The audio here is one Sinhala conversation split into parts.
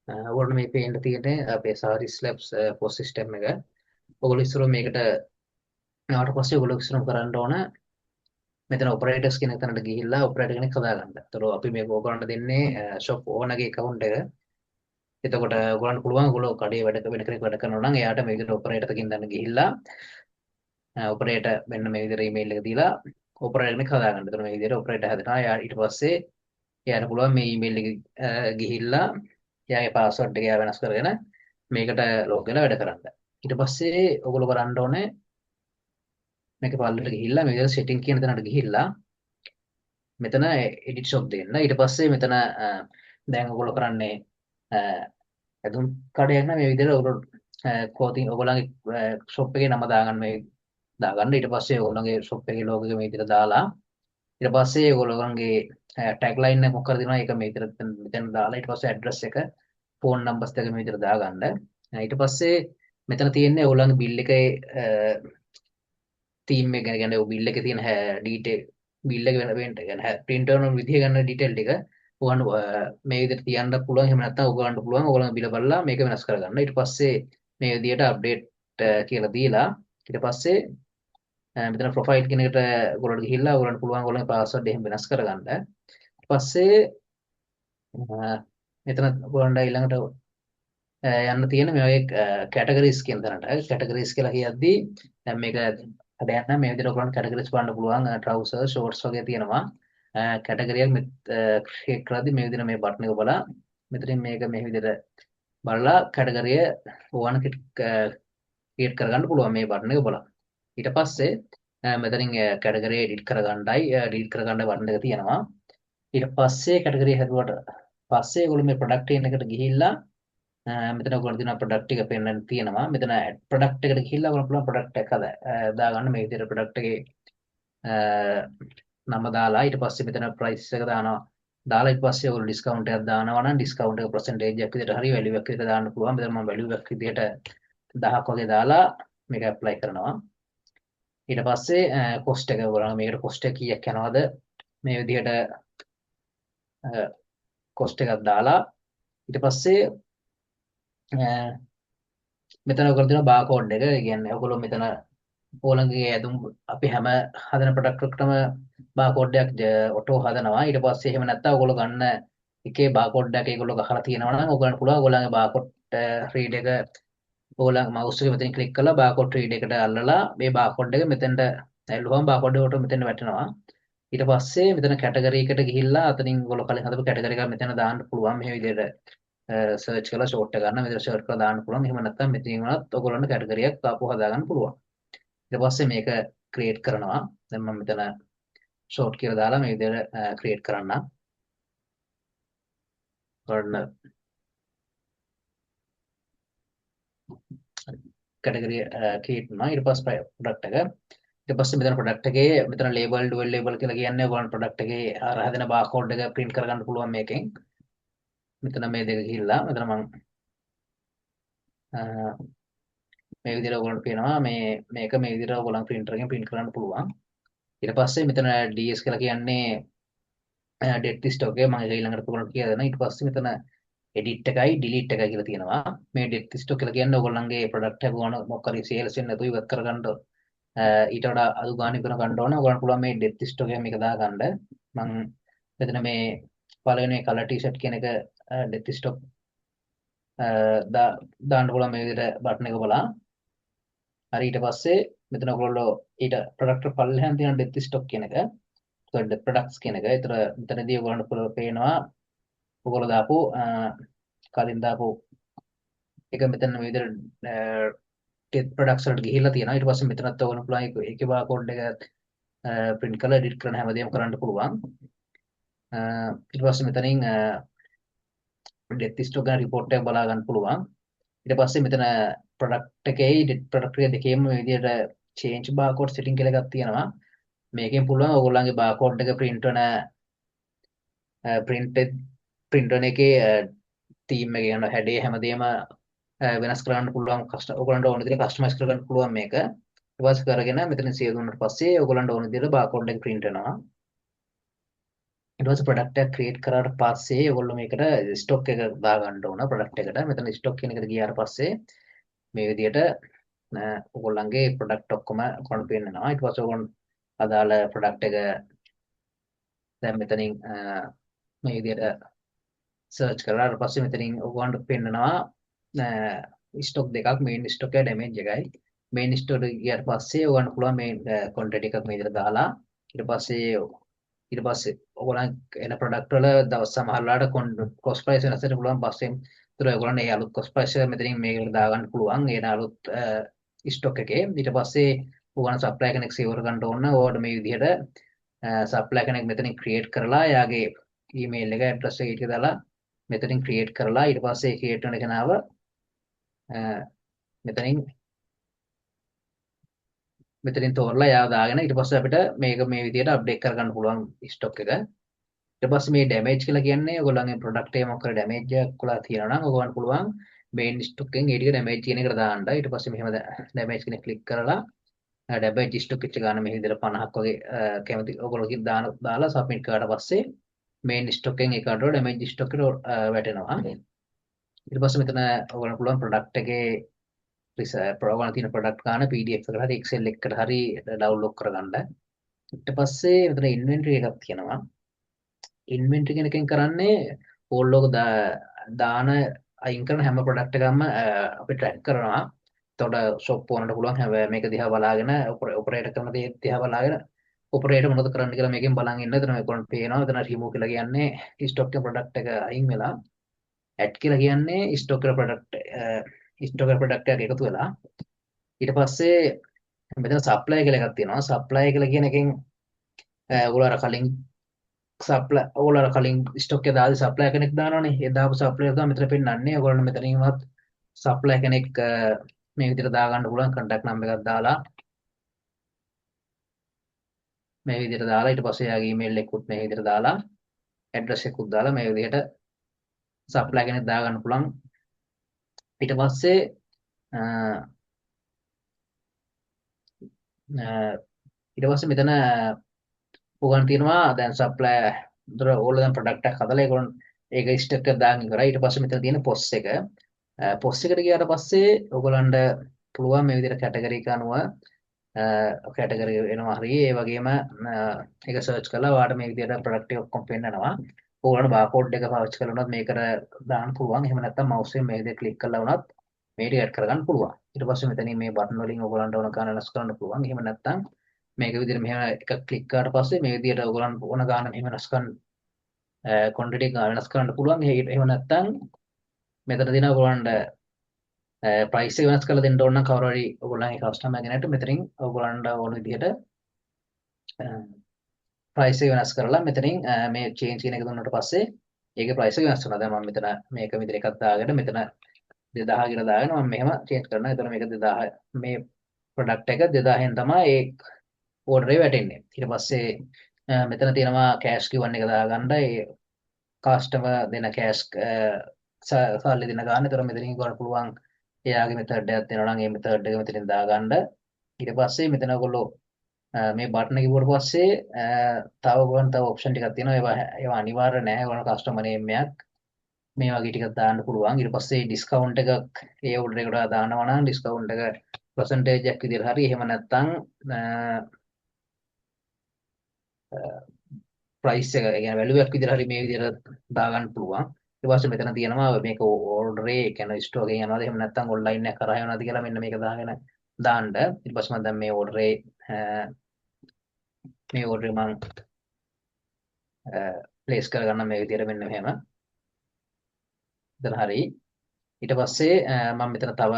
ඔයාලට මේ පේන්න තියෙන්නේ අපේ Saris Labs POS system එක. ඔයගොල්ලෝ ඉස්සරහ මේකට ආවට පස්සේ ඔයගොල්ලෝ ඉස්සරහම කරන්න ඕන මෙතන operators කියන තැනට ගිහිල්ලා operator කෙනෙක් හදාගන්න. ඒතර අපි මේක ඔයගොල්ලන්ට දෙන්නේ shop owner ගේ account එක. එතකොට ඔයගොල්ලන්ට පුළුවන් ඔයගොල්ලෝ කඩේ වැඩ වෙන කෙනෙක් වැඩ කරනවා නම් එයාට මේ විදිහට operator තකින් දැන් ගිහිල්ලා operator මෙන්න මේ විදිහට email එක දීලා operator කෙනෙක් හදාගන්න. එතන මේ විදිහට operator හදනවා. එයා ඊට පස්සේ එයාට පුළුවන් මේ email එක ගිහිල්ලා එයාගේ password එක එයා වෙනස් කරගෙන මේකට log වෙලා වැඩ කරන්න. ඊට පස්සේ ඔයගොල්ලෝ කරන්න ඕනේ මේක පල්ලට ගිහිල්ලා මේ විදිහට setting කියන තැනට ගිහිල්ලා මෙතන edit shop දෙන්න. ඊට පස්සේ මෙතන දැන් ඔයගොල්ලෝ කරන්නේ ඇඳුම් කඩයක් නම් මේ විදිහට ඔයගොල්ලෝ clothing ඔයගොල්ලන්ගේ shop එකේ නම දාගන්න මේ දාගන්න. ඊට පස්සේ ඔයගොල්ලන්ගේ shop එකේ logo එක මේ විදිහට දාලා ඊට පස්සේ ඔයගොල්ලන්ගේ tagline එක මොකක්ද දෙනවා ඒක මේ විදිහට මෙතන දාලා ඊට පස්සේ address එක phone numbers දෙක මේ විදිහට දාගන්න. ඊට පස්සේ මෙතන තියෙන්නේ ඔයගොල්ලන්ගේ bill එකේ තීම් එක ගැන බිල් එකේ තියෙන ඩීටේල් බිල් එක වෙන ගැන print කරන විදිහ ගන්න ඩීටේල් ටික ඔයගොල්ලෝ මේ විදිහට තියන්න පුළුවන්. එහෙම නැත්නම් ඔයගොල්ලන්ට පුළුවන් ඔයගොල්ලන්ගේ බිල බලලා මේක වෙනස් කරගන්න. ඊට පස්සේ මේ විදිහට අප්ඩේට් කියලා දීලා ඊට පස්සේ මෙතන ප්‍රොෆයිල් කියන එකට ඔයගොල්ලන්ට ගිහිල්ලා ඔයගොල්ලන්ට පුළුවන් ඔයගොල්ලන්ගේ පාස්වර්ඩ් එහෙම වෙනස් කරගන්න. ඊට පස්සේ මෙතන ඔයගොල්ලන්ට ඊළඟට යන්න තියෙන මේ වගේ කැටගරිස් කියන තැනට. කැටගරිස් කියලා කියද්දී දැන් මේක හදයන් නම් මේ විදිහට ඔයගොල්ලන්ට කැටගරිස් බලන්න පුළුවන්. ට්‍රවුසර් ෂෝර්ට්ස් වගේ තියෙනවා. කැටගරියක් ක්‍රියේට් කරද්දී මේ විදිහට මේ බටන් එක බලලා මෙතනින් මේක මේ විදිහට බලලා කැටගරිය ඕන ක්‍රියේට් කරගන්න පුළුවන් මේ බටන් එක බලලා. ඊට පස්සේ මෙතනින් කැටගරිය එඩිට් කරගන්නයි ඩිලීට් කරගන්න බටන් එක තියෙනවා. ඊට පස්සේ කැටගරිය හැදුවට පස්සේ ඔයගොල්ලෝ මේ ප්‍රොඩක්ට් එකට ගිහිල්ලා මෙතන ඔයගොල්ලෝ දින ප්‍රොඩක්ට් එක පෙන්වන්න තියෙනවා. මෙතන ප්‍රොඩක්ට් එකට ගිහිල්ලා ඔයගොල්ලෝ පුළුවන් ප්‍රොඩක්ට් එක දාගන්න මේ විදිහට ප්‍රොඩක්ට් එකේ නම දාලා ඊට පස්සේ මෙතන ප්‍රයිස් එක දානවා. දාලා ඊට පස්සේ ඔයගොල්ලෝ ඩිස්කවුන්ට් එකක් දානවා නම් ඩිස්කවුන්ට් එක පර්සන්ටේජ් එකක් විදිහට හරි වැලියු එකක් විදිහට දාන්න පුළුවන්. මෙතන මම වැලියු එකක් විදිහට 1000ක් වගේ දාලා මේක ඇප්ලයි කරනවා. ඊට පස්සේ කොස්ට් එක ඔයගොල්ලෝ මේකට කොස්ට් එක කීයක් යනවද මේ විදිහට කොස්ට් එකක් දාලා ඊට පස්සේ මෙතන ඔයගොල්ලෝ දෙන බාකෝඩ් එක. ඒ කියන්නේ ඔයගොල්ලෝ මෙතන ඕලංගේ ඇඳුම් අපි හැම හදන ප්‍රොඩක්ට් එකකටම බාකෝඩ් එකක් ඔටෝ හදනවා. ඊට පස්සේ එහෙම නැත්නම් ඔයගොල්ලෝ ගන්න එකේ බාකෝඩ් එකක් ඒගොල්ලෝ ගහලා තියෙනවා නම් ඔයගොල්ලන්ට පුළුවන් ඔයගොල්ලන්ගේ බාකෝඩ් රීඩ් එක ඔයගොල්ලන් මවුස් එකේ මෙතනින් ක්ලික් කරලා බාකෝඩ් රීඩ් එකට අල්ලලා මේ බාකෝඩ් එක මෙතෙන්ට ඇල්ලුවම බාකෝඩ් එකට මෙතෙන්ට වැටෙනවා. ඊට පස්සේ මෙතන කැටගරි එකට ගිහිල්ලා අතනින් ඔයගොල්ලෝ කලින් හදපු කැටගරි එක මෙතන දාන්න පුළුවන්. මේ විදිහට සර්ච් කරලා ෂෝට් එක ගන්න මෙතන සර්ච් කරලා දාන්න පුළුවන්. එහෙම නැත්නම් මෙතනින් වුණත් ඔයගොල්ලන්ට කැටගරියක් ආපහු හදාගන්න පුළුවන්. ඊට පස්සේ මේක ක්‍රියේට් කරනවා. දැන් මම මෙතන ෂෝට් කියලා දාලා මේ විදිහට ක්‍රියේට් කරන්න. ඔන්න කැටගරිය ක්‍රියේට් වුණා. ඊට පස්සේ ප්‍රොඩක්ට් එක ඊට පස්සේ මෙතන ප්‍රොඩක්ට් එකේ මෙතන ලේබල් ඩුවල් ලේබල් කියලා කියන්නේ ඔයගොල්ලන් ප්‍රොඩක්ට් එකේ අර හැදෙන බාකෝඩ් එක print කරගන්න පුළුවන් මේකෙන්. මෙතන මේ දෙක ගිහිල්ලා මෙතන මම මේ විදිහට ඔයගොල්ලන්ට පේනවා මේක මේ විදිහට ඔයගොල්ලන් printer එකෙන් print කරන්න පුළුවන්. ඊට පස්සේ මෙතන DS කියලා කියන්නේ dead stock එක මම ඒක ඊළඟට ඔයගොල්ලන්ට කියලා දෙනවා. ඊට පස්සේ මෙතන edit එකයි delete එකයි කියලා තියෙනවා. මේ dead stock කියලා කියන්නේ ඔයගොල්ලන්ගේ product එක ගන්න මොකක් හරි sales වෙන නැතුව ඉවත් කරගන්න ඊට වඩා අඩු ගාණක් කරන ගන්න ඕන. ඔයගොල්ලන්ට පුළුවන් මේ dead stock එක මේක දාගන්න. මම මෙතන මේ පළවෙනි color t-shirt කියන එක dead stock දාන්න පුළුවන් මේ විදිහට බටන් එක බලලා. හරි ඊට පස්සේ මෙතන ඔයගොල්ලෝ ඊට ප්‍රොඩක්ට් පල්ලෙහාන් තියෙන ඩෙප්ත් ස්ටොක් කියන එක. ඒතකොට ප්‍රොඩක්ට්ස් කියන එක. ඒතර මෙතනදී ඔයගොල්ලන්ට පේනවා ඔයගොල්ලෝ දාපු කලින් දාපු එක මෙතන මේ විදිහට ටෙත් ප්‍රොඩක්ට්ස් වලට ගිහිල්ලා තියෙනවා. ඊට පස්සේ මෙතනත් ඔයගොල්ලෝ පුළුවන් ඒකේ බාකෝඩ් එක print කරලා edit කරන හැමදේම කරන්න පුළුවන්. ඊට පස්සේ මෙතනින් ඩෙප්ත් ස්ටොක් ගැන report එක බලා ගන්න පුළුවන්. ඊට පස්සේ මෙතන ප්‍රොඩක්ට් එකේ ප්‍රොඩක්ට් එක දෙකේම මේ විදිහට change barcode setting කියලා එකක් තියෙනවා. මේකෙන් පුළුවන් ඔයගොල්ලන්ගේ barcode එක print වෙන එකේ theme එක යන හැඩය හැමදේම වෙනස් කරන්න පුළුවන්. ඔයගොල්ලන්ට ඕන විදිහට customize කරගන්න පුළුවන් මේක. ඊට පස්සේ කරගෙන මෙතන save දුන්නාට පස්සේ ඔයගොල්ලන්ට ඕන විදිහට barcode එක print වෙනවා. ඊට පස්සේ ප්‍රොඩක්ට් එක ක්‍රියේට් කරාට පස්සේ ඔයගොල්ලෝ මේකට ස්ටොක් එක දාගන්න ඕන ප්‍රොඩක්ට් එකට. මෙතන ස්ටොක් කියන එකට ගියාට පස්සේ මේ විදිහට ඔයගොල්ලන්ගේ ප්‍රොඩක්ට් ඔක්කොම ඔයගොල්ලන්ට පේන්නනවා. ඊට පස්සේ ඔයගොල්ලන් අදාළ ප්‍රොඩක්ට් එක දැන් මෙතනින් මේ විදිහට සර්ච් කරලා ඊට පස්සේ මෙතනින් ඔයගොල්ලන්ට පෙන්නනවා ස්ටොක් දෙකක් මේන් ස්ටොක් එක ඩැමේජ් එකයි. මේන් ස්ටොක් එකට ගියාට පස්සේ ඔයගොල්ලන්ට පුළුවන් මේ කොන්ටෙන්ට් එකක් මේ විදිහට දාලා ඊට පස්සේ ඔයගොල්ලන් එන ප්‍රොඩක්ට් වල දවස් සමහරලාට කොස්ට් ප්‍රයිස් වෙනස් වෙන්න පුළුවන්. පස්සේ ඒතර ඔයගොල්ලන් ඒ අලුත් කොස්ට් ප්‍රයිස් එක මෙතනින් මේකට දාගන්න පුළුවන්. ඒ අලුත් ස්ටොක් එකේ ඊට පස්සේ ඔයගොල්ලන් සප්ලයි කෙනෙක් සේවර් ගන්න ඕන. ඕකට මේ විදිහට සප්ලයි කෙනෙක් මෙතනින් ක්‍රියේට් කරලා එයාගේ ඊමේල් එක ඇඩ්‍රස් එක ඊට දාලා මෙතනින් ක්‍රියේට් කරලා ඊට පස්සේ ක්‍රියේට් වෙන කෙනාව මෙතනින් තෝරලා එයාව දාගෙන ඊට පස්සේ අපිට මේක මේ විදිහට අප්ඩේට් කරගන්න පුළුවන් ස්ටොක් එක. ඊට පස්සේ මේ ඩැමේජ් කියලා කියන්නේ ඔයගොල්ලන්ගේ ප්‍රොඩක්ට් එක මොකක් කරේ ඩැමේජ් එකක් වෙලා තියෙනවා නම් ඔයගොල්ලන්ට පුළුවන් මේන් ස්ටොක් එකෙන් ඒ ටික ඩැමේජ් කියන එකට දාන්න. ඊට පස්සේ මෙහෙම ඩැමේජ් කෙනෙක් ක්ලික් කරලා ඩැමේජ් ස්ටොක් එක ගන්න මේ විදිහට 50ක් වගේ කැමති ඔයගොල්ලෝ දාලා සබ්මිට් කරාට පස්සේ මේන් ස්ටොක් එකෙන් ඒකට ඩැමේජ් ස්ටොක් එකට වැටෙනවා. ඊට පස්සේ මෙතන ඔයගොල්ලන්ට පුළුවන් ප්‍රොඩක්ට් එකේ ඔයගොල්ලන් තියෙන ප්‍රොඩක්ට් ගන්න PDF එකකට හරි Excel එකකට හරි ඩවුන්ලෝඩ් කරගන්න. ඊට පස්සේ මෙතන ඉන්වෙන්ටරි එකක් තියෙනවා. ඉන්වෙන්ටරි කියන එකෙන් කරන්නේ ඕල්ලෝක දාන අයින් කරන හැම ප්‍රොඩක්ට් එකක්ම අපි ට්‍රැක් කරනවා. එතකොට ෂොප් ඕනට පුළුවන් හැම මේක දිහා බලාගෙන ඔපරේට් කරන දේ දිහා බලාගෙන ඔපරේටර් මොනවද කරන්න කියලා මේකෙන් බලන් ඉන්න. එතන මේගොල්ලන්ට පේනවා. එතන රිමූව් කියලා කියන්නේ ස්ටොක් එක ප්‍රොඩක්ට් එක අයින් වෙලා. ඇඩ් කියලා කියන්නේ ස්ටොක් එක ප්‍රොඩක්ට් එකක් එකතු වෙලා. ඊට පස්සේ මෙතන සප්ලයි කියලා එකක් තියෙනවා. සප්ලයි කියලා කියන එකෙන් ඔයගොල්ලෝ අර කලින් ඔයගොල්ලෝ කලින් ස්ටොක් එක දාලා සප්ලයි කෙනෙක් දානවනේ. ඒ දාපු සප්ලයි එක මෙතන පෙන්නන්නේ. ඔයගොල්ලෝ මෙතනින්වත් සප්ලයි කෙනෙක් මේ විදිහට දාගන්න පුළුවන් කන්ටැක්ට් නම්බර් එකක් දාලා මේ විදිහට දාලා ඊට පස්සේ යාගේ ඊමේල් එකකුත් මේ විදිහට දාලා ඇඩ්‍රස් එකකුත් දාලා මේ විදිහට සප්ලයි කෙනෙක් දාගන්න පුළුවන්. ඊට පස්සේ මෙතන උගන් තියෙනවා දැන් සප්ලයි දොර ඕල දැන් ප්‍රොඩක්ට් එකක් හදලා ඒගොල්ලන් ඒක ස්ටොක් එක දාගෙන ඉවරයි. ඊට පස්සේ මෙතන තියෙන පොස් එක එකට ගියාට පස්සේ ඔයගොල්ලන්ට පුළුවන් මේ විදිහට කැටගරි එක අනුව කැටගරි එනවා හරි ඒ වගේම ඒක සර්ච් කරලා ඔයාලට මේ විදිහට ප්‍රොඩක්ට් එක ඔක්කොම පෙන්නනවා. ඔයාලට බාකෝඩ් එක පාවිච්චි කරලා උනත් මේකට දාන්න පුළුවන්. එහෙම නැත්නම් මවුස් එකෙන් මේ විදිහට ක්ලික් කරලා උනත් මේක ඇඩ් කරගන්න පුළුවන්. ඊට පස්සේ මෙතනින් මේ බටන් වලින් ඔයගොල්ලන්ට ඕන ගාන වෙනස් කරන්න පුළුවන්. එහෙම නැත්නම් මේක විදිහට මෙහෙම එකක් ක්ලික් කරාට පස්සේ මේ විදිහට ඔයගොල්ලන්ට ඕන ගාන මෙහෙම වෙනස් කරන්න ක්වොන්ටිටි එක වෙනස් කරන්න පුළුවන්. එහෙම නැත්නම් මෙතන දින ඔයගොල්ලන්ට ප්‍රයිස් එක වෙනස් කරලා දෙන්න ඕන නම් කවුරු හරි ඔයගොල්ලන්ගේ කස්ටමර් කෙනෙක්ට මෙතනින් ඔයගොල්ලන්ට ඕන විදිහට ප්‍රයිස් එක වෙනස් කරලා මෙතනින් මේ චේන්ජ් කියන එක දුන්නාට පස්සේ ඒකේ ප්‍රයිස් එක වෙනස් වෙනවා. දැන් මම මෙතන මේක විදිහට එකක් දාගෙන මෙතන 2000 කියලා දාගෙන මම මෙහෙම චේන්ජ් කරනවා. එතකොට මේක 2000 මේ ප්‍රොඩක්ට් එක 2000න් තමයි ඒ ඕඩරේ වැටෙන්නේ. ඊට පස්සේ මෙතන තියෙනවා කෑෂ් කිව්වන් එක දාගන්න ඒ කස්ටමර් දෙන කෑෂ් සල්ලි දෙන ගන්න. ඒතර මෙතනින් ගන්න පුළුවන් එයාගේ මෙතඩ් එකක් දෙනවා නම් ඒ මෙතඩ් එක මෙතනින් දාගන්න. ඊට පස්සේ මෙතන ඔයගොල්ලෝ මේ බටන් එක කිව්වට පස්සේ තව ඔප්ෂන් ටිකක් තියෙනවා. ඒවා අනිවාර්ය නැහැ. ඔයගොල්ලෝ කස්ටමර් නේම් එකක් මේ වගේ ටිකක් දාන්න පුළුවන්. ඊට පස්සේ ඩිස්කවුන්ට් එකක් ඒ ඕඩර් එකට දානවා නම් ඩිස්කවුන්ට් එක පර්සන්ටේජ් එකක් විදිහට හරි එහෙම නැත්නම් ප්‍රයිස් එක කියන්නේ වැලියු එකක් විදිහට හරි මේ විදිහට දාගන්න පුළුවන්. ඊට පස්සේ මෙතන තියෙනවා මේක ඕඩරේ කියන්නේ ස්ටෝර් එකෙන් යනවාද එහෙම නැත්නම් ඔන්ලයින් එක කරා යනවාද කියලා මෙන්න මේක දාගෙන දාන්න. ඊට පස්සේ මම දැන් මේ ඕඩරේ මම ප්ලේස් කරගන්න මේ විදිහට මෙන්න මෙහෙම. එතන හරි. ඊට පස්සේ මම මෙතන තව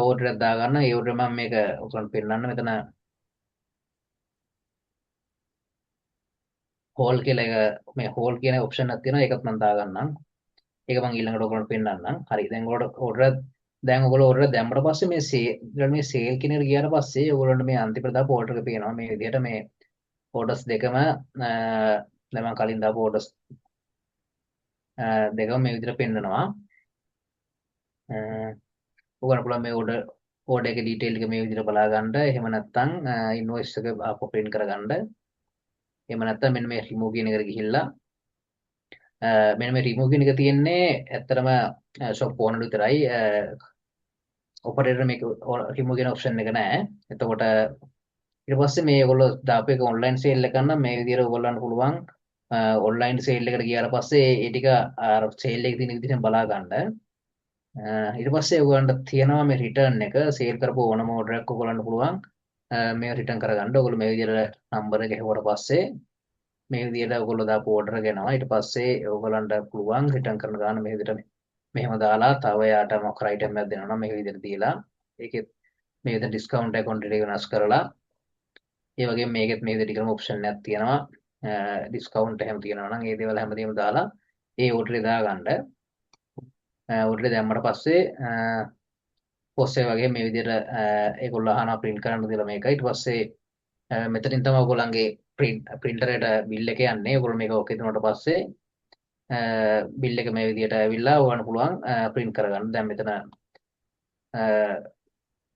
ඕඩර් එකක් දාගන්න. ඒ ඕඩර් මම මේක උසන් පෙන්නන්න මෙතන හෝල් කියලා එක මේ හෝල් කියන ඔප්ෂන් එකක් තියෙනවා. ඒකත් මම දාගන්නම්. ඒක මම ඊළඟට ඔයගොල්ලන්ට පෙන්නන්නම්. හරි. දැන් ඔයගොල්ලෝ ඕඩර් දැම්මට පස්සේ මේ සේල් කියන එකට ගියාට පස්සේ ඔයගොල්ලන්ට මේ අන්තිමට දාපු ඕඩර් එක පේනවා. මේ විදිහට මේ ඕඩර්ස් දෙකම දැන් මම කලින් දාපු ඕඩර්ස් දෙකම මේ විදිහට පෙන්නනවා. ඔයගොල්ලන්ට පුළුවන් මේ ඕඩර් එකේ ඩීටේල් එක මේ විදිහට බලා ගන්න. එහෙම නැත්නම් ඉන්වොයිස් එක ආපහු print කරගන්න. එහෙම නැත්නම් මෙන්න මේ remove කියන එකට ගිහිල්ලා මෙන්න මේ remove කියන එක තියෙන්නේ ඇත්තටම shop owner විතරයි. operator මේක remove කියන option එක නැහැ. එතකොට ඊට පස්සේ මේ ඔයගොල්ලෝ දාපු එක online sale එක නම් මේ විදිහට ඔයගොල්ලන්ට පුළුවන් online sale එකට ගියාට පස්සේ ඒ ටික අර sale එකේ තියෙන විදිහට බලා ගන්න. ඊට පස්සේ ඔයගොල්ලන්ට තියෙනවා මේ return එක sale කරපු ඕනම order එකක් ඔයගොල්ලන්ට පුළුවන් මේ return කරගන්න. ඔයගොල්ලෝ මේ විදිහට number එක ගැහුවට පස්සේ මේ විදිහට ඔයගොල්ලෝ දාපු order එක එනවා. ඊට පස්සේ ඔයගොල්ලන්ට පුළුවන් return කරන ගාන මේ විදිහට මෙහෙම දාලා තව යාට මොකක් හරි item එකක් දෙනවා නම් මේ විදිහට දීලා ඒකෙත් මේ විදිහට discount එක quantity එක වෙනස් කරලා ඒ වගේම මේකෙත් මේ විදිහට ටිකම option එකක් තියෙනවා. discount එහෙම තියෙනවා නම් ඒ දේවල් හැමදේම දාලා ඒ order එක දාගන්න. order එක දැම්මට පස්සේ පොස්සේ වගේ මේ විදිහට ඒගොල්ලෝ අහනවා print කරන්න කියලා මේක. ඊට පස්සේ මෙතනින් තමයි ඔයගොල්ලන්ගේ printer එකට bill එක යන්නේ. ඔයගොල්ලෝ මේක okay දුන්නාට පස්සේ bill එක මේ විදිහට ඇවිල්ලා ඔයගොල්ලන්ට පුළුවන් print කරගන්න. දැන් මෙතන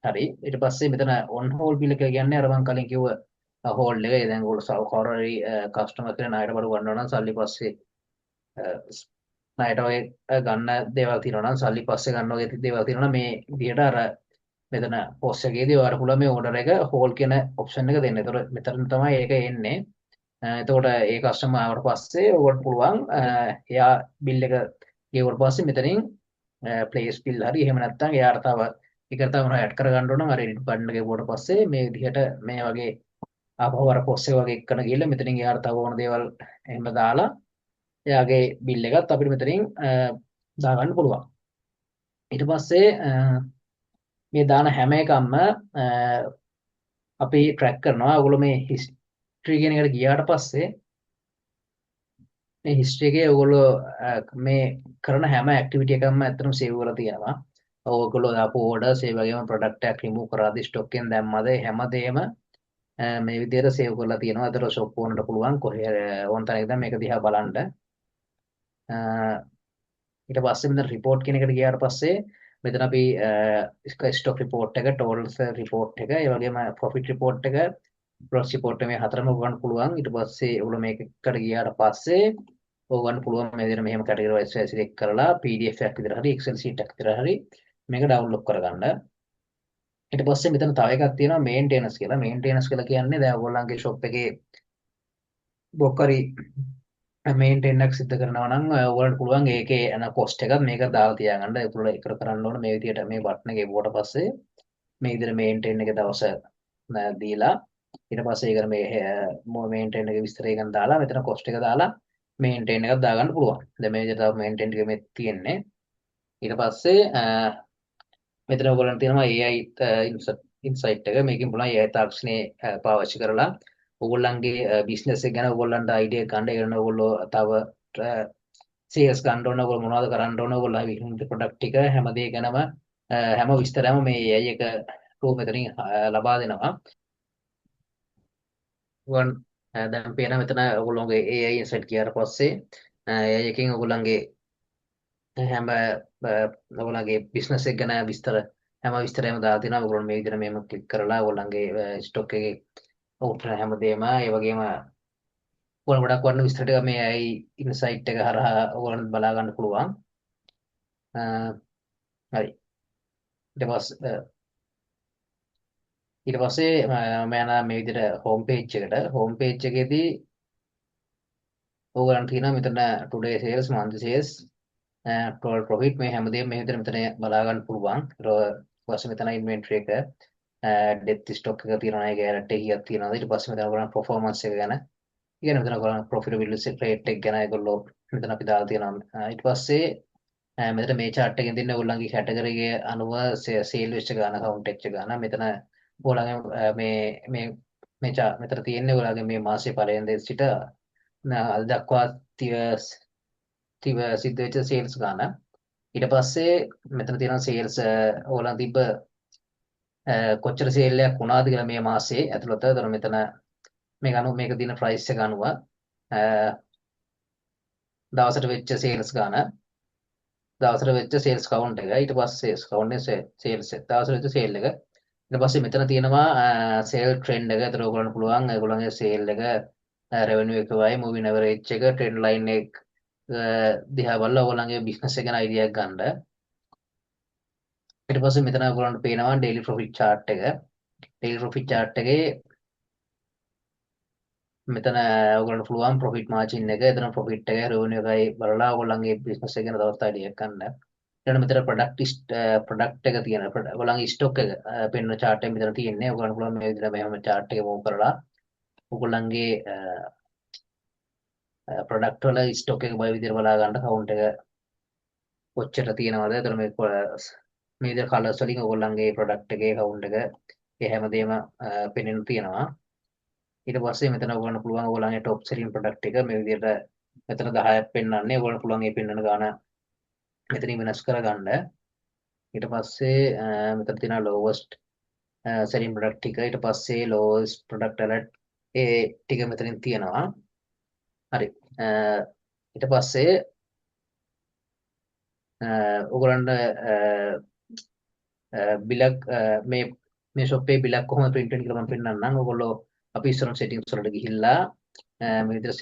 හරි. ඊට පස්සේ මෙතන on hold bill එක කියන්නේ අර මම කලින් කිව්ව hold එක. දැන් ඔයගොල්ලෝ කවුරු හරි customer කෙනෙක් ණයට බඩු ගන්නවා නම් සල්ලි පස්සේ ණයට ඔය ගන්න දේවල් තියෙනවා නම් සල්ලි පස්සේ ගන්න වගේ දේවල් තියෙනවා නම් මේ විදිහට අර මෙතන පොස් එකේදී ඔයාලට පුළුවන් මේ ඕඩර් එක හෝල් කියන ඔප්ෂන් එක දෙන්න. ඒතකොට මෙතන තමයි ඒක එන්නේ. එතකොට ඒ කස්ටමර් ආවට පස්සේ ඔයාලට පුළුවන් එයා බිල් එක ගෙවුවට පස්සේ මෙතනින් ප්ලේස් බිල් හරි එහෙම නැත්නම් එයාට තව එකට තව මොනවා ඇඩ් කරගන්න ඕන නම් අර එඩිට් බටන් එක ගෙවුවට පස්සේ මේ විදිහට මේ වගේ ආපහු අර පොස් එක වගේ එක්කන ගිහලා මෙතනින් එයාට තව ඕන දේවල් එහෙම දාලා එයාගේ බිල් එකත් අපිට මෙතනින් දාගන්න පුළුවන්. ඊට පස්සේ මේ දාන හැම එකක්ම අපි ට්‍රැක් කරනවා. ඔයගොල්ලෝ මේ හිස්ටරි කියන එකට ගියාට පස්සේ මේ හිස්ටරි එකේ ඔයගොල්ලෝ මේ කරන හැම ඇක්ටිවිටි එකක්ම ඇත්තටම සේව් කරලා තියෙනවා. ඔයගොල්ලෝ දාපු ඕඩර්ස් ඒ වගේම ප්‍රොඩක්ට් එකක් රිමූව් කරාද ස්ටොක් එකෙන් දැම්මද හැමදේම මේ විදිහට සේව් කරලා තියෙනවා. ඒතර ෂොප් ඕනට පුළුවන් කොහේ ඕන තරම් ඉඳන් මේක දිහා බලන්න. ඊට පස්සේ මෙතන report කියන එකට ගියාට පස්සේ මෙතන අපි ස්ටොක් report එක, totals report එක, ඒ වගේම profit report එක, loss report මේ හතරම ගන්න පුළුවන්. ඊට පස්සේ ඔයගොල්ලෝ මේකට ගියාට පස්සේ ඕගන්න පුළුවන් මේ විදිහට මෙහෙම category wise select කරලා PDF එකක් විතර හරි Excel sheet එකක් විතර හරි මේක download කරගන්න. ඊට පස්සේ මෙතන තව එකක් තියෙනවා maintenance කියලා. maintenance කියලා කියන්නේ දැන් ඔයගොල්ලන්ගේ shop එකේ බොක්කරි මේන්ටේන් එකක් සිද්ධ කරනවා නම් ඔයගොල්ලන්ට පුළුවන් ඒකේ යන කොස්ට් එකත් මේක දාලා තියාගන්න. ඒගොල්ලෝ එකට කරන්න ඕන මේ විදිහට මේ බටන් එක ගෙවුවට පස්සේ මේ විදිහට මේන්ටේන් එක දවස දීලා ඊට පස්සේ ඒකට මේ මේන්ටේන් එක විස්තරය ගන්න දාලා මෙතන කොස්ට් එක දාලා මේන්ටේන් එකක් දාගන්න පුළුවන්. දැන් මේ විදිහට මේන්ටේන් එක මේ තියෙන්නේ. ඊට පස්සේ මෙතන ඔයගොල්ලන්ට තියෙනවා AI ඉන්සයිට් එක. මේකෙන් පුළුවන් AI තාක්ෂණේ පාවිච්චි කරලා ඔයගොල්ලන්ගේ බිස්නස් එක ගැන ඔයගොල්ලන්ට අයිඩියා ගන්න. ඒ කියන්නේ ඔයගොල්ලෝ තව සේල්ස් ගන්න ඕන, ඔයගොල්ලෝ මොනවද කරන්න ඕන, ඔයගොල්ලෝ විකුණන ප්‍රොඩක්ට් ටික හැම දේ ගැනම හැම විස්තරයම මේ AI එක රූප මෙතනින් ලබා දෙනවා. දැන් පේන මෙතන ඔයගොල්ලෝගේ AI ඉන්සයිට් කියාට පස්සේ AI එකෙන් ඔයගොල්ලන්ගේ හැම ඔයගොල්ලන්ගේ බිස්නස් එක ගැන විස්තර හැම විස්තරයම දාලා තිනවා. ඔයගොල්ලෝ මේ විදිහට මෙහෙම ක්ලික් කරලා ඔයගොල්ලන්ගේ ස්ටොක් එකේ උත්තර හැමදේම ඒ වගේම ඔයගොල්ලෝ ගොඩක් වටින විස්තර ටික මේ AI ඉන්සයිට් එක හරහා ඔයගොල්ලන්ට බලා ගන්න පුළුවන්. හරි. ඊට පස්සේ මම යනවා මේ විදිහට හෝම් පේජ් එකට. හෝම් පේජ් එකේදී ඕගලන්ට තියෙනවා මෙතන today sales, monthly sales, total profit මේ හැමදේම මේ විදිහට මෙතන බලා ගන්න පුළුවන්. ඊට පස්සේ මෙතන inventory එක, depth stock එක තියෙනවා. ඒක ඇරට් එකක් තියෙනවා. ඊට පස්සේ මෙතන ඔයගලන්ට performance එක ගැන ඉගෙන මෙතන ඔයගලන්ට profitability rate එක ගැන ඒගොල්ලෝ මෙතන අපි දාලා තියෙනවා. ඊට පස්සේ මෙතන මේ chart එකෙන් දෙන්නේ ඔයගොල්ලන්ගේ category එක අනුව sale වෙච්ච ගාන, count වෙච්ච ගාන. මෙතන ඔයගොල්ලන්ගේ මෙතන තියෙන්නේ ඔයගොල්ලන්ගේ මේ මාසයේ පළවෙනි සිට අද දක්වා සිද්ධ වෙච්ච සේල්ස් ගාන. ඊට පස්සේ මෙතන තියෙනවා සේල්ස් ඕලන් තිබ්බ කොච්චර සේල් එකක් වුණාද කියලා මේ මාසයේ ඇතුළත. ඒතර මෙතන මේක දින ප්‍රයිස් එක අනුව දවසට වෙච්ච සේල්ස් ගාන, දවසට වෙච්ච සේල්ස් කවුන්ට් එක, ඊට පස්සේ කවුන්ට් සේල්ස් දවසට වෙච්ච සේල් එක. ඊට පස්සේ මෙතන තියෙනවා සේල් ට්‍රෙන්ඩ් එක. ඒතර ඔයගොල්ලන්ට පුළුවන් ඒගොල්ලන්ගේ සේල් එක රෙවෙනියු එක වයි මූවින් ඇවරේජ් එක ට්‍රෙන්ඩ් ලයින් එක දිහා බලලා ඔයගොල්ලන්ගේ බිස්නස් එක ගැන අයිඩියක් ගන්න. ඊට පස්සේ මෙතන ඔයගොල්ලන්ට පේනවා ඩේලි ප්‍රොෆිට් chart එක. ඩේලි ප්‍රොෆිට් chart එකේ මෙතන ඔයගොල්ලන්ට පුළුවන් ප්‍රොෆිට් මාජින් එක, එතන ප්‍රොෆිට් එක, රෙවෙනියු එකයි බලලා ඔයගොල්ලන්ගේ බිස්නස් එක ගැන තවත් අයිඩියක් ගන්න. ඊට මෙතන ප්‍රොඩක්ට් එක තියෙන ඔයගොල්ලන්ගේ ස්ටොක් එක පෙන්වන chart එක මෙතන තියෙන්නේ. ඔයගොල්ලන්ට පුළුවන් මේ විදිහට මෙහෙම chart එක මූව් කරලා ඔයගොල්ලන්ගේ ප්‍රොඩක්ට් වල ස්ටොක් එක බය විදිහට බලා ගන්න කවුන්ට් එක කොච්චර තියෙනවද. එතන මේ මේ විදිහට කලර්ස් වලින් ඔයගොල්ලන්ගේ ප්‍රොඩක්ට් එකේ කවුන්ට් එක ඒ හැමදේම පෙන්වන්න තියෙනවා. ඊට පස්සේ මෙතන ඔයගොල්ලන්ට පුළුවන් ඔයගොල්ලන්ගේ টොප් සෙලින් ප්‍රොඩක්ට් එක මේ විදිහට මෙතන 10ක් පෙන්වන්නේ. ඔයගොල්ලන්ට පුළුවන් මේ පෙන්වන ගාන මෙතනින් වෙනස් කරගන්න. ඊට පස්සේ මෙතන තියෙනවා lowest selling product ටික. ඊට පස්සේ lowest product alert ඒ ටික මෙතනින් තියෙනවා. හරි. ඊට පස්සේ ඔයගොල්ලන්ට බිලක් මේ ෂොප් එකේ බිලක් කොහොමද print වෙන්නේ කියලා මම පෙන්නන්නම්. ඔයගොල්ලෝ අපි ඉස්සරහ settings වලට ගිහිල්ලා මේ විදිහට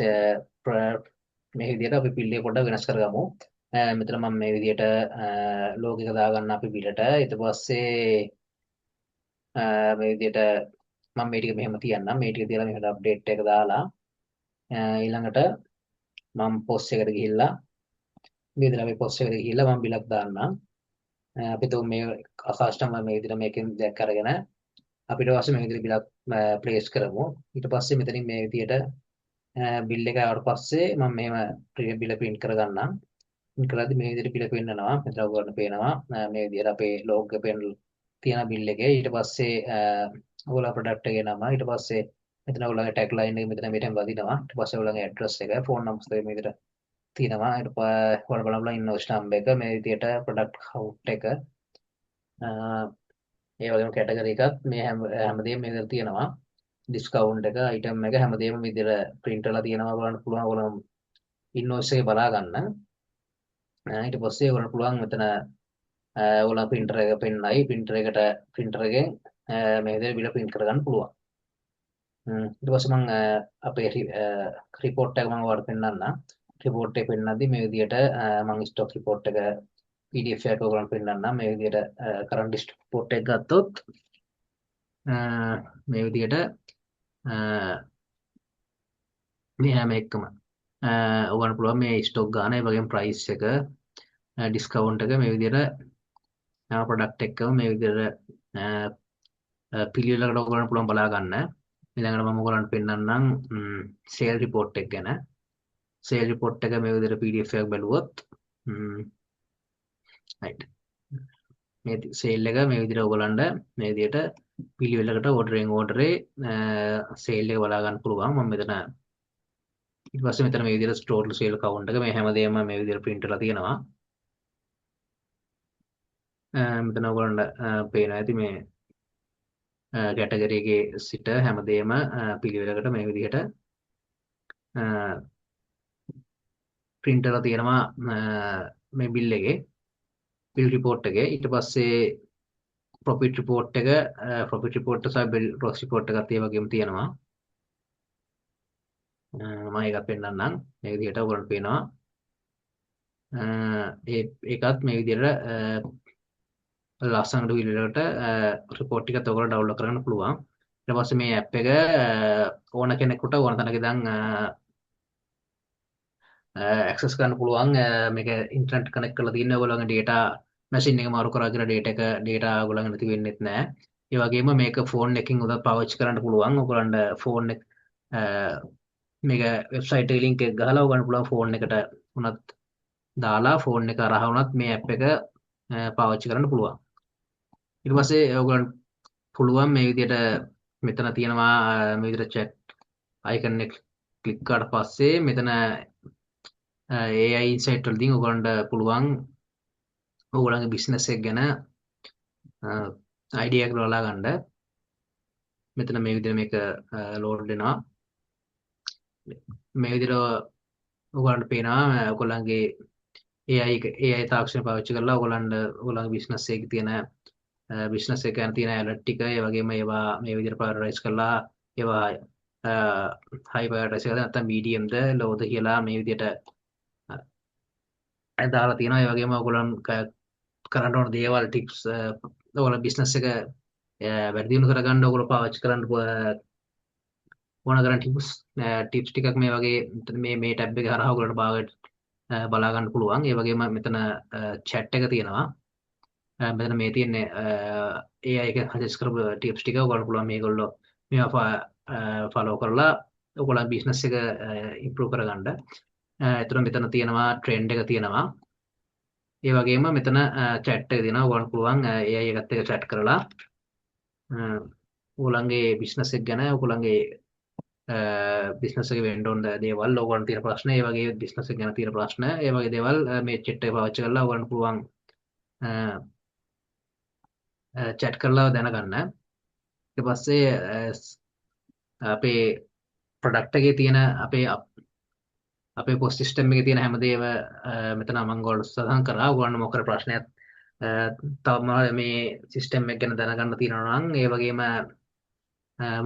මේ විදිහට අපි පිල් එක පොඩ්ඩක් වෙනස් කරගමු. මෙතන මම මේ විදිහට ලෝගෝ එක දාගන්න අපි පිළට. ඊට පස්සේ මේ විදිහට මම මේ ටික මෙහෙම තියන්නම්. මේ ටික තියලා මෙහෙට අප්ඩේට් එක දාලා ඊළඟට මම පොස්ට් එකට ගිහිල්ලා මේ විදිහට අපි පොස්ට් එකට ගිහිල්ලා මම බිලක් දාන්නම්. අපි තුන් මේ කස්ටමර් මේ විදිහට මේකෙන් දැක් අරගෙන අපිට ඊට පස්සේ මේ විදිහට බිලක් ප්ලේස් කරමු. ඊට පස්සේ මෙතනින් මේ විදිහට බිල් එක ආවට පස්සේ මම මෙහෙම බිල print කරගන්නම්. print කරද්දි මේ විදිහට බිල පෙන්නනවා. මෙතන ඔයගොල්ලන්ට පේනවා මේ විදිහට අපේ log එක පෙන්න තියෙන බිල් එකේ. ඊට පස්සේ ඔයගොල්ලෝ ප්‍රොඩක්ට් එකේ නම, ඊට පස්සේ මෙතන ඔයගොල්ලන්ගේ ටැග් ලයින් එක මෙතන වදිනවා. ඊට පස්සේ ඔයගොල්ලන්ගේ ඇඩ්‍රස් එක, ෆෝන් නම්බර්ස් එක මේ විදිහට තියෙනවා. ඊට පස්සේ ඔයගොල්ලෝ බලන්න ඉන්වොයිස් නම්බර් එක මේ විදිහට ප්‍රොඩක්ට් කවුන්ට් එක ඒ වගේම කැටගරි එකත් මේ හැමදේම මේ විදිහට තියෙනවා. ඩිස්කවුන්ට් එක, අයිටම් එක හැමදේම මේ විදිහට print වෙලා තියෙනවා. බලන්න පුළුවන් ඔයගොල්ලෝ ඉන්වොයිස් එකේ බලා ගන්න. ඊට පස්සේ ඔයගොල්ලන්ට පුළුවන් මෙතන ඔයගොල්ලෝ printer එක පෙන්නයි printer එකෙන් මේ විදිහට බිල print කරගන්න පුළුවන්. ඊට පස්සේ මම අපේ report එක මම ඔයාලට පෙන්නන්නම්. report එක පෙන්නද්දි මේ විදිහට මම stock report එක PDF එකක් ඔයගොල්ලන්ට පෙන්නන්නම්. මේ විදිහට current stock report එක ගත්තොත් මේ විදිහට මේ හැම එකම ඔයගොල්ලන්ට පුළුවන් මේ stock ගාන, ඒ වගේම price එක, discount එක මේ විදිහට හැම product එකකම මේ විදිහට පිළිවෙලකට ඔයගොල්ලන්ට පුළුවන් බලා ගන්න. ඊළඟට මම ඔයගොල්ලන්ට පෙන්නන්නම් sale report එක ගැන. sale report එක මේ විදිහට PDF එකක් බැලුවොත් right. මේ sale එක මේ විදිහට ඔයගොල්ලන්ට මේ විදිහට පිළිවෙලකට orderේ sale එක බලා ගන්න පුළුවන්. මම මෙතන ඊට පස්සේ මෙතන මේ විදිහට store sale count එක මේ හැමදේම මේ විදිහට print කරලා තියෙනවා. මෙතන ඔයගොල්ලන්ට පේනවා ඇති මේ කැටගරි එකේ සිට හැමදේම පිළිවෙලකට මේ විදිහට print කරලා තියෙනවා මේ bill එකේ, bill report එකේ. ඊට පස්සේ profit report එක සහ bill loss report එකත් ඒ වගේම තියෙනවා. මම ඒකත් පෙන්නන්නම්. මේ විදිහට ඔයගොල්ලන්ට පේනවා. ඒකත් මේ විදිහට ලස්සනට විදිහට report ටිකත් ඔයගොල්ලෝ download කරගන්න පුළුවන්. ඊට පස්සේ මේ app එක ඕන කෙනෙකුට ඕන තැනක ඉඳන් access කරන්න පුළුවන්. මේක ඉන්ටර්නෙට් කනෙක්ට් කරලා තියෙන ඔයගොල්ලෝගේ data machine එක මාරු කරා කියලා data ඔයගොල්ලන්ගේ නැති වෙන්නෙත් නැහැ. ඒ වගේම මේක phone එකකින් උදා පාවිච්චි කරන්න පුළුවන්. ඔයගොල්ලන්ට phone එක මේක website එකේ link එක ගහලා ඔයගොල්ලන්ට පුළුවන් phone එකට උනත් දාලා phone එක හරහා උනත් මේ app එක පාවිච්චි කරන්න පුළුවන්. ඊට පස්සේ ඔයගොල්ලන්ට පුළුවන් මේ විදිහට මෙතන තියෙනවා මේ විදිහට chat icon එක ක්ලික් කරාට පස්සේ මෙතන AI insight වලදී ඔයගොල්ලන්ට පුළුවන් ඔයගොල්ලන්ගේ business එක ගැන idea එකක් ලබා ගන්න. මෙතන මේ විදිහට මේක load වෙනවා. මේ විදිහට ඔයගොල්ලන්ට පේනවා ඔයගොල්ලන්ගේ AI තාක්ෂණය පාවිච්චි කරලා ඔයගොල්ලන්ගේ business එකේ තියෙන business එක ගැන තියෙන alert ටික, ඒ වගේම ඒවා මේ විදිහට prioritize කරලා ඒවා හයි ප්‍රයොරිටයිස් එකද නැත්නම් මීඩියම්ද ලෝද කියලා මේ විදිහට දාලා තියෙනවා. ඒ වගේම ඔයගොල්ලන් කරන්න ඕන දේවල් ටිප්ස් ඔයගොල්ලෝ බිස්නස් එක වැඩි දියුණු කරගන්න ඔයගොල්ලෝ පාවිච්චි කරන්න ඕන කරන ටිප්ස් ටිකක් මේ වගේ මේ ටැබ් එක හරහා ඔයගොල්ලන්ට බලා ගන්න පුළුවන්. ඒ වගේම මෙතන chat එක තියෙනවා. මෙතන මේ තියෙන්නේ AI එක සජෙස්ට් කරපු ටිප්ස් ටික ඔයගොල්ලන්ට පුළුවන් මේගොල්ලෝ මේවා ෆලෝ කරලා ඔයගොල්ලන් බිස්නස් එක ඉම්ප්‍රූව් කරගන්න. එතන මෙතන තියෙනවා ට්‍රෙන්ඩ් එක තියෙනවා. ඒ වගේම මෙතන chat එක තියෙනවා. ඔයගොල්ලන්ට පුළුවන් AI එකත් එක්ක chat කරලා ඔයගොල්ලන්ගේ බිස්නස් එක ගැන ඔයගොල්ලන්ගේ බිස්නස් එක වෙන්න ඕන දේවල් ඕගොල්ලන්ට තියෙන ප්‍රශ්න ඒ වගේ බිස්නස් එක ගැන තියෙන ප්‍රශ්න ඒ වගේ දේවල් මේ chat එක පාවිච්චි කරලා ඔයගොල්ලන්ට පුළුවන් chat කරලා දැනගන්න. ඊට පස්සේ අපේ ප්‍රොඩක්ට් එකේ තියෙන අපේ පොස් සිස්ටම් එකේ තියෙන හැමදේම මෙතන මම ඔයගොල්ලෝ සඳහන් කරා. ඔයගොල්ලන්ට මොකද ප්‍රශ්නයක් තවම මේ සිස්ටම් එක ගැන දැනගන්න තියෙනවා නම් ඒ වගේම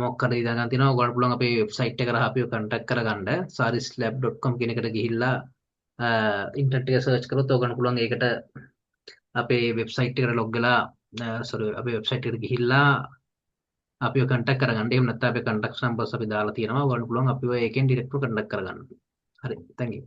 මොකක්ද ඉඳන් තියෙනවා ඔයගොල්ලන්ට පුළුවන් අපේ වෙබ්සයිට් එක කරා අපිව contact කරගන්න sarislab.com කියන එකට ගිහිල්ලා ඉන්ටර්නෙට් එක සර්ච් කරොත් ඔයගොල්ලන්ට පුළුවන් ඒකට අපේ වෙබ්සයිට් එකට ලොග් වෙලා අපේ වෙබ්සයිට් එකට ගිහිල්ලා අපිව contact කරගන්න. එහෙම නැත්නම් අපේ contacts numbers අපි දාලා තියෙනවා. ඔයගොල්ලන්ට පුළුවන් අපිව ඒකෙන් ඩිරෙක්ට්ව contact කරගන්න. හරි. thank you.